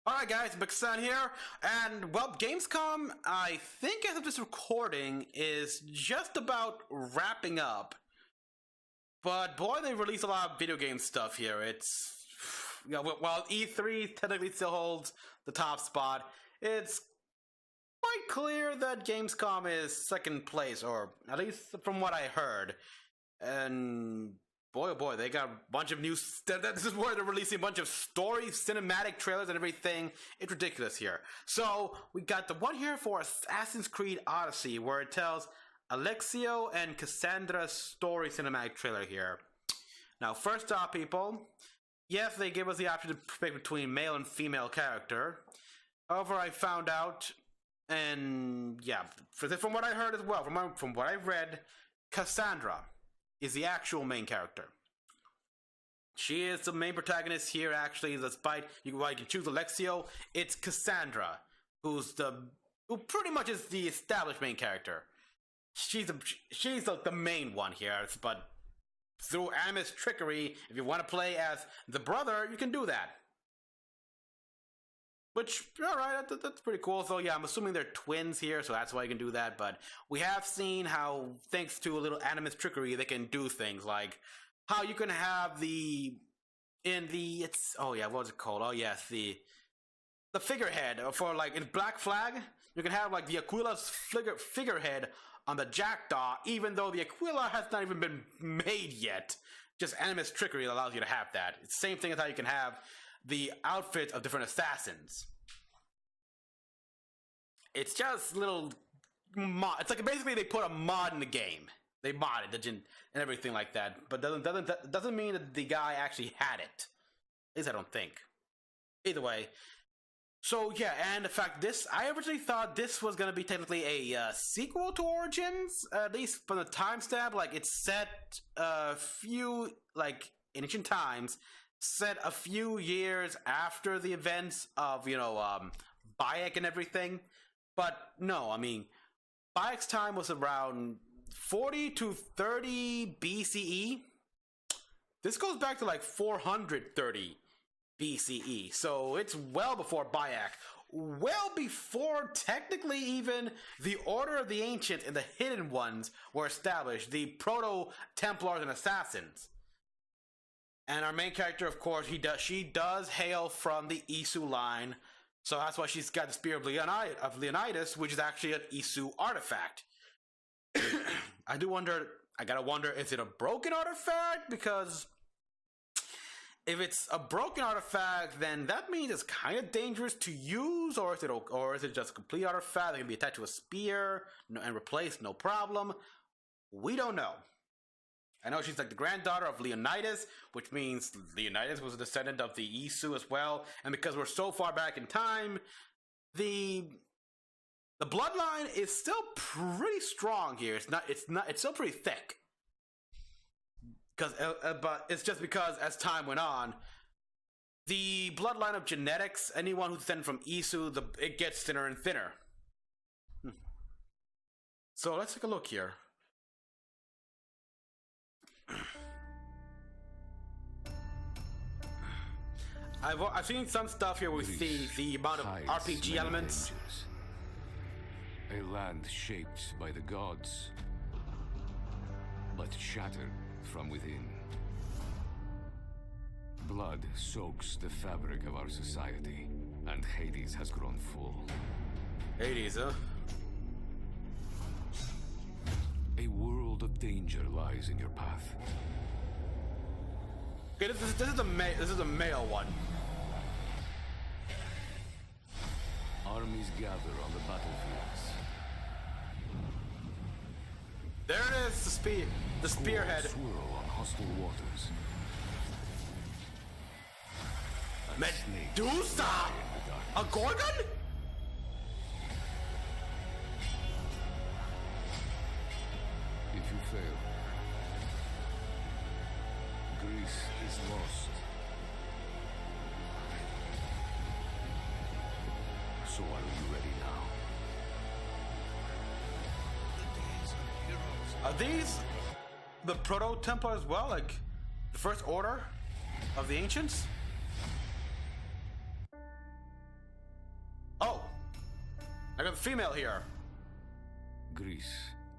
Alright guys, Mecha-san here, and well, Gamescom, I think as of this recording, is just about wrapping up. But boy, they released a lot of video game stuff here. While E3 technically still holds the top spot, it's quite clear that Gamescom is second place, or at least from what I heard. And boy, oh boy, they got a bunch of new... This is where they're releasing a bunch of story, cinematic trailers and everything. It's ridiculous here. So, we got the one here for Assassin's Creed Odyssey, where it tells Alexios and Kassandra's story cinematic trailer here. Now, first off, people, yes, they give us the option to pick between male and female character. However, I found out, and yeah, from what I heard as well, from what I've read, Kassandra is the actual main character. She is the main protagonist here, actually, despite you can choose Alexios. It's Kassandra, who pretty much is the established main character. She's the main one here, but through Animus trickery, if you want to play as the brother, you can do that. Which, alright, that's pretty cool. So yeah, I'm assuming they're twins here, so that's why you can do that. But we have seen how, thanks to a little Animus trickery, they can do things like how you can have what was it called? Oh yes, the figurehead for, like, in Black Flag, you can have like the Aquila's figurehead on the jackdaw, even though the Aquila has not even been made yet. Just Animus trickery allows you to have that. It's the same thing as how you can have the outfits of different assassins. It's just little mod. It's like basically they put a mod in the game. They modded it and everything like that. But doesn't mean that the guy actually had it. At least I don't think. Either way. So yeah, and in fact, I originally thought this was gonna be technically a sequel to Origins, at least from the timestamp. Like, it's set a few, like, in ancient times, set a few years after the events of, Bayek and everything. But no, I mean, Bayek's time was around 40 to 30 BCE. This goes back to like 430 BCE, so it's well before Bayek. Well before, technically, even the Order of the Ancients and the Hidden Ones were established, the Proto-Templars and Assassins. And our main character, of course, she does hail from the Isu line, so that's why she's got the Spear of Leonidas, which is actually an Isu artifact. I gotta wonder, is it a broken artifact? Because if it's a broken artifact, then that means it's kind of dangerous to use, or is it just a complete artifact that can be attached to a spear and replaced, no problem? We don't know. I know she's like the granddaughter of Leonidas, which means Leonidas was a descendant of the Isu as well. And because we're so far back in time, the bloodline is still pretty strong here. It's still pretty thick. But it's just because as time went on, the bloodline of genetics, anyone who's descended from Isu, it gets thinner and thinner. So let's take a look here. I've seen some stuff here with the amount of RPG elements. A land shaped by the gods, but shattered from within. Blood soaks the fabric of our society, and Hades has grown full. Hades, huh? A world of danger lies in your path. Okay, this is a male one. Armies gather on the battlefields. There it is, the spearhead. Swirl on hostile waters. Medusa! A gorgon? If you fail, Greece is lost. So are you ready now? Are these the Proto-Templar as well? Like, the First Order of the Ancients? female here. Greece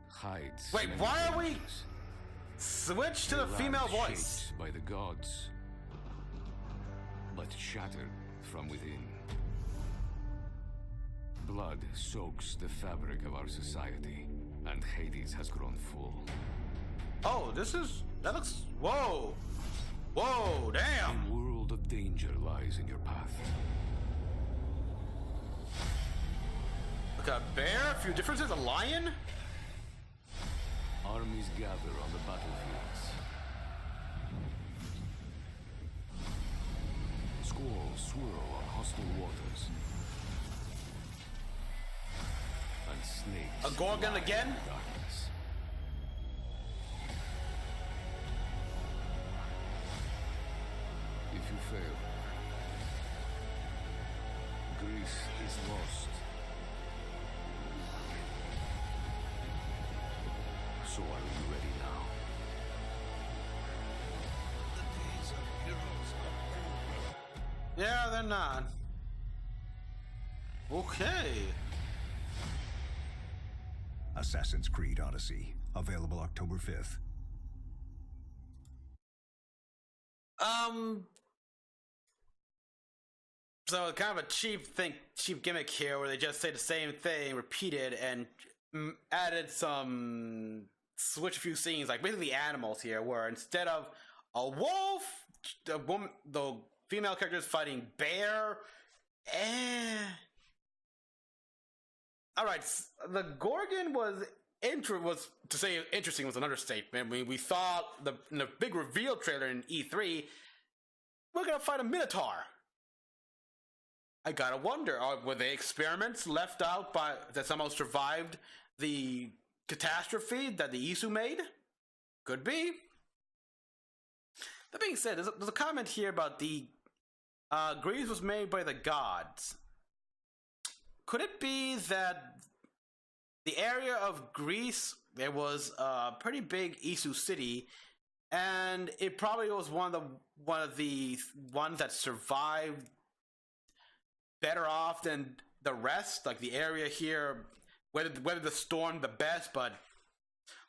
hides. Wait, many why are we dangers. switch to the Land female voice? shaped by the gods, but shattered from within. Blood soaks the fabric of our society, and Hades has grown full. Oh, that looks, whoa. Whoa, damn. A world of danger lies in your path. Like a bear, a few differences, a lion? Armies gather on the battlefields. Squalls swirl on hostile waters. And snakes. A gorgon lie again? in the darkness. If you fail, Greece is lost. So are you ready now? Yeah, they're not. Okay. Assassin's Creed Odyssey, available October 5th. So kind of a cheap gimmick here, where they just say the same thing, repeated, and added some, switch a few scenes, like basically animals here, where instead of a wolf, the female character is fighting bear. All right, the gorgon was to say interesting was an understatement. I mean, we thought in the big reveal trailer in E3, we're gonna fight a Minotaur. I gotta wonder, were they experiments left out that somehow survived the catastrophe that the Isu made? Could be. That being said, there's a comment here about the Greece was made by the gods. Could it be that the area of Greece, there was a pretty big Isu city, and it probably was one of the ones that survived better off than the rest? Like the area here, whether the storm the best, but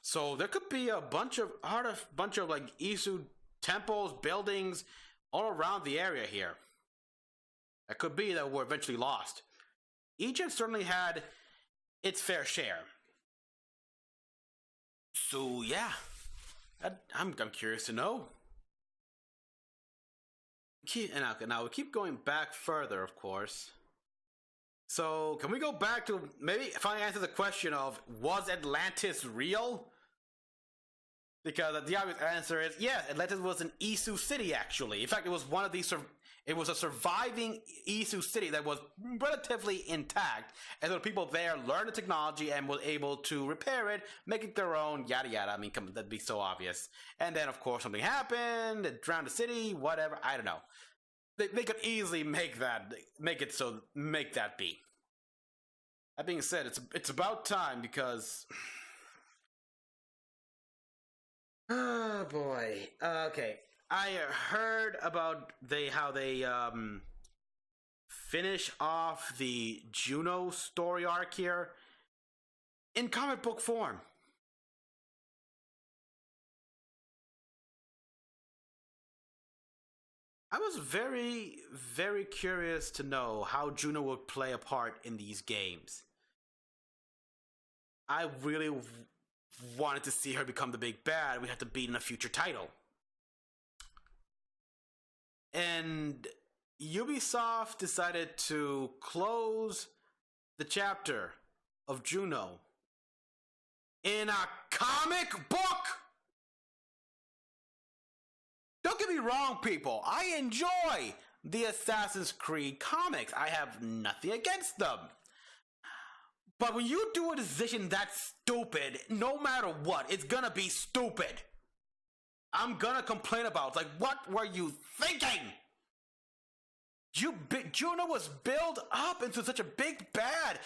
so there could be a bunch of like Isu temples, buildings all around the area here. It could be that were eventually lost. Egypt certainly had its fair share. So yeah, I'm curious to know. Now we keep going back further, of course. So can we go back to maybe finally answer the question of, was Atlantis real? Because the obvious answer is yes. Atlantis was an Isu city, actually. In fact, it was one of these. It was a surviving Isu city that was relatively intact, and the people there learned the technology and were able to repair it, make it their own, yada yada. I mean, come on, that'd be so obvious. And then, of course, something happened, it drowned the city, whatever. I don't know. They could easily make that be. That being said, it's about time, because oh boy. Okay. I heard about how they finish off the Juno story arc here in comic book form. I was very, very curious to know how Juno would play a part in these games. I really wanted to see her become the big bad we have to beat in a future title. And Ubisoft decided to close the chapter of Juno in a comic book. Don't get me wrong, people. I enjoy the Assassin's Creed comics. I have nothing against them. But when you do a decision that's stupid, no matter what, it's gonna be stupid. I'm gonna complain about it. Like, what were you thinking? Juno was built up into such a big bad.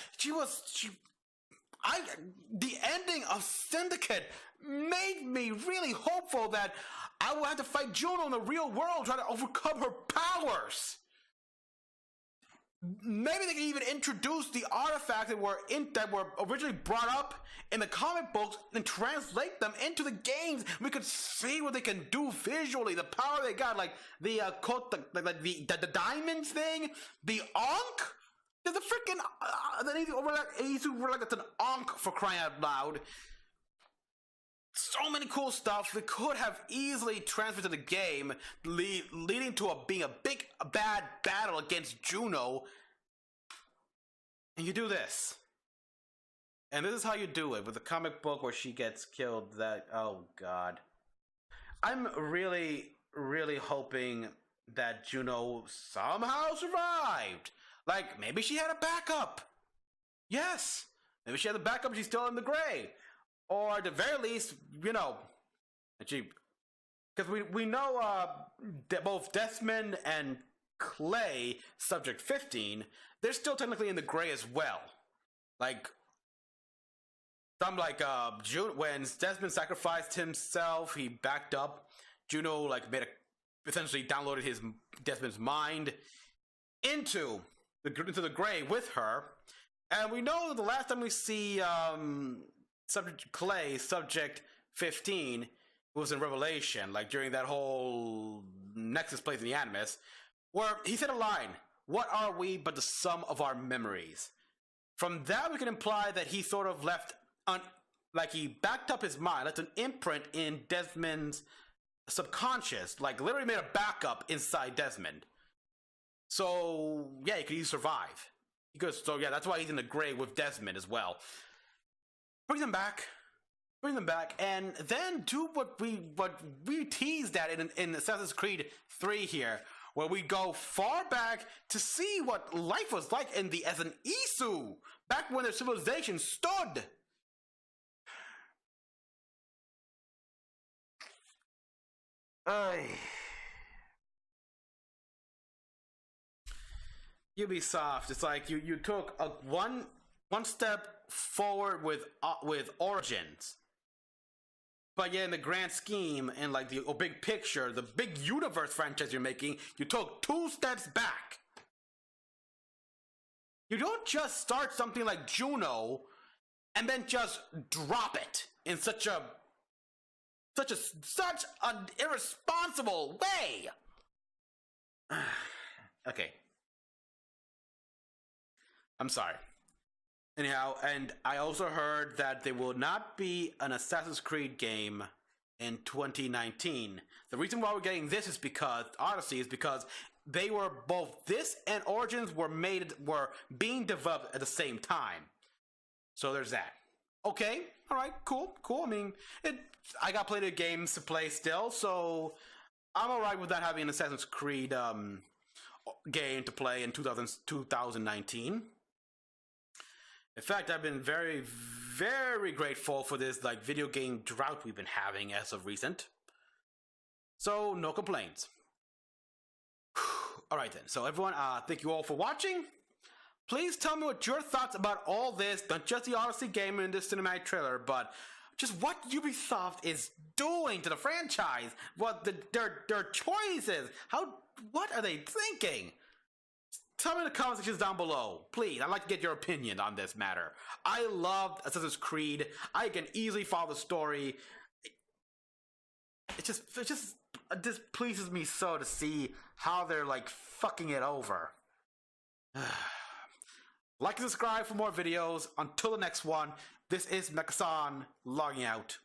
The ending of Syndicate made me really hopeful that I will have to fight Juno in the real world, trying to overcome her powers. maybe they can even introduce the artifacts that were originally brought up in the comic books and translate them into the games. We could see what they can do visually, the power they got, like the the diamonds thing, the Ankh. There's a freaking it's an Ankh, for crying out loud. So many cool stuff that could have easily transferred to the game, leading to being a big bad battle against Juno. And you do this. And this is how you do it with the comic book where she gets killed. Oh god. I'm really, really hoping that Juno somehow survived. Like, maybe she had a backup. Yes. Maybe she had a backup, she's still in the grave. Or at the very least, because we know both Desmond and Clay, Subject 15, they're still technically in the gray as well. Like, when Desmond sacrificed himself, he backed up. Juno essentially downloaded Desmond's mind into the gray with her, and we know the last time we see Subject Clay, Subject 15, was in Revelation, like during that whole Nexus place in the Animus, where he said a line, "What are we but the sum of our memories?" From that, we can imply that he sort of left, he backed up his mind, left an imprint in Desmond's subconscious, like literally made a backup inside Desmond. So, yeah, he could easily survive. That's why he's in the grave with Desmond as well. Bring them back, and then do what we teased at in Assassin's Creed 3 here, where we go far back to see what life was like as an Isu, back when their civilization stood. Ubisoft, it's like you took one step forward with Origins, but yeah, in the grand scheme and like the big picture, the big universe franchise you're making, you took 2 steps back. You don't just start something like Juno and then just drop it in such an irresponsible way. Okay, I'm sorry. Anyhow, and I also heard that there will not be an Assassin's Creed game in 2019. The reason why we're getting this is because Odyssey is because both this and Origins were being developed at the same time. So there's that. Okay, all right, cool. I mean, I got plenty of games to play still, so I'm all right with not having an Assassin's Creed game to play in 2019. In fact, I've been very, very grateful for this video game drought we've been having as of recent. So, no complaints. Alright then, so everyone, thank you all for watching. Please tell me what your thoughts about all this, not just the Odyssey game and this cinematic trailer, but just what Ubisoft is doing to the franchise, what their choices, what are they thinking? Tell me in the comment sections down below, please. I'd like to get your opinion on this matter. I loved Assassin's Creed. I can easily follow the story. It just pleases me so to see how they're fucking it over. Like and subscribe for more videos. Until the next one, this is Mecha-san logging out.